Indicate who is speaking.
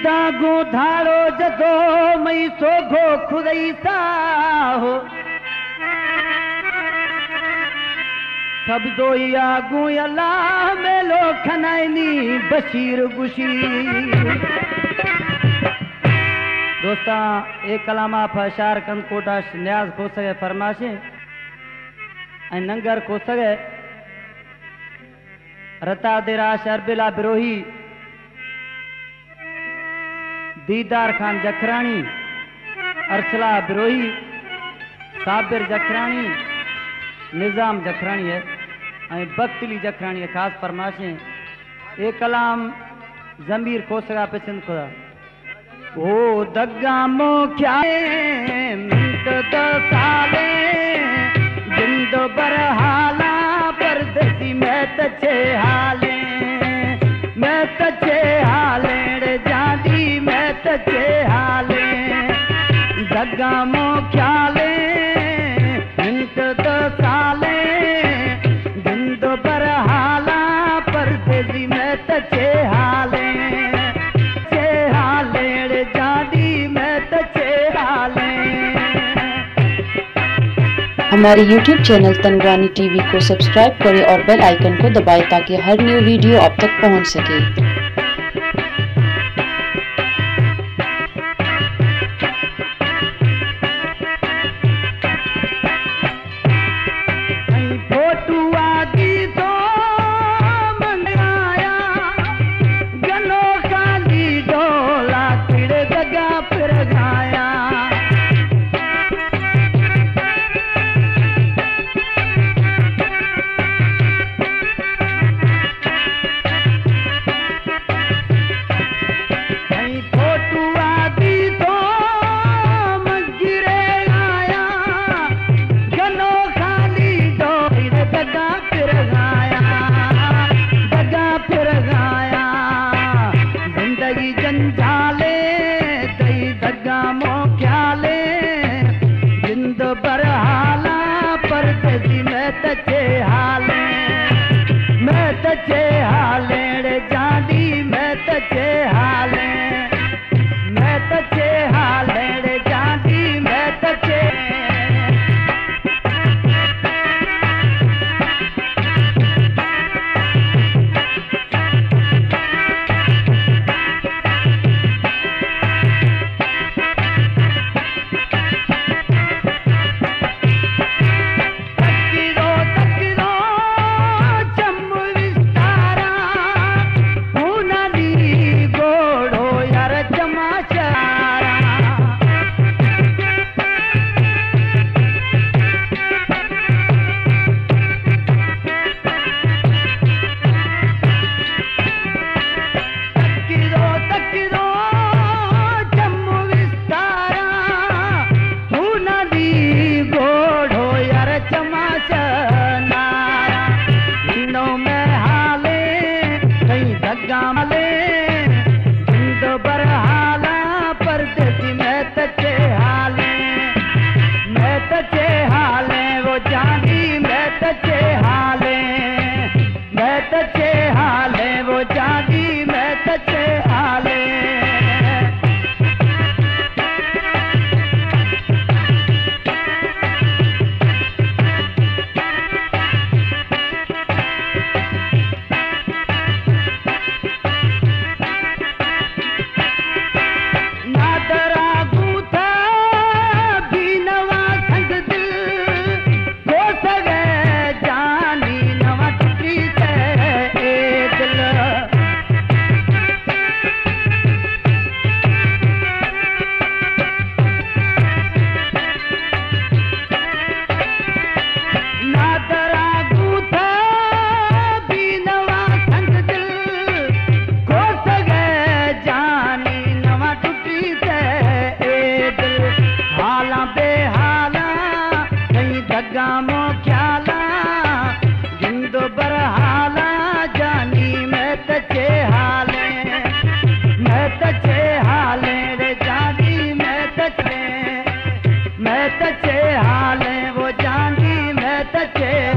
Speaker 1: दागो धारो जदो मई सोघो खुदई हो सब दो आगू अल्लाह मेलो खनाइनी बशीर गुशी। दोस्ता एक कलाम आप अशार कन कोटा न्याज को सके फरमाशे नंगर को सके रता दिराश अरबिला बिरोही दीदार खान जखरानी अरसला बिरोही साबिर जखरानी निजाम जखरानी है बख्तली जखरानी है खास फरमाशे एक कलाम जमीर खोसगा पसंद खुदा ओ दग्गा मो क्या मिंट दो साले जिंदो बरहाला परदेसी मैं तछे हाले मैं तछे हाले रे जादी मैं तछे हाले दग्गा मो ख्याले मिंट दो साले जिंदो बरहाला परदेसी मैं तछे हाले
Speaker 2: हमारे YouTube चैनल तनवानी टीवी को सब्सक्राइब करें और बेल आइकन को दबाएं ताकि हर न्यू वीडियो आप तक पहुंच सके।
Speaker 1: मैं तचे हाले वो जानी मैं तचे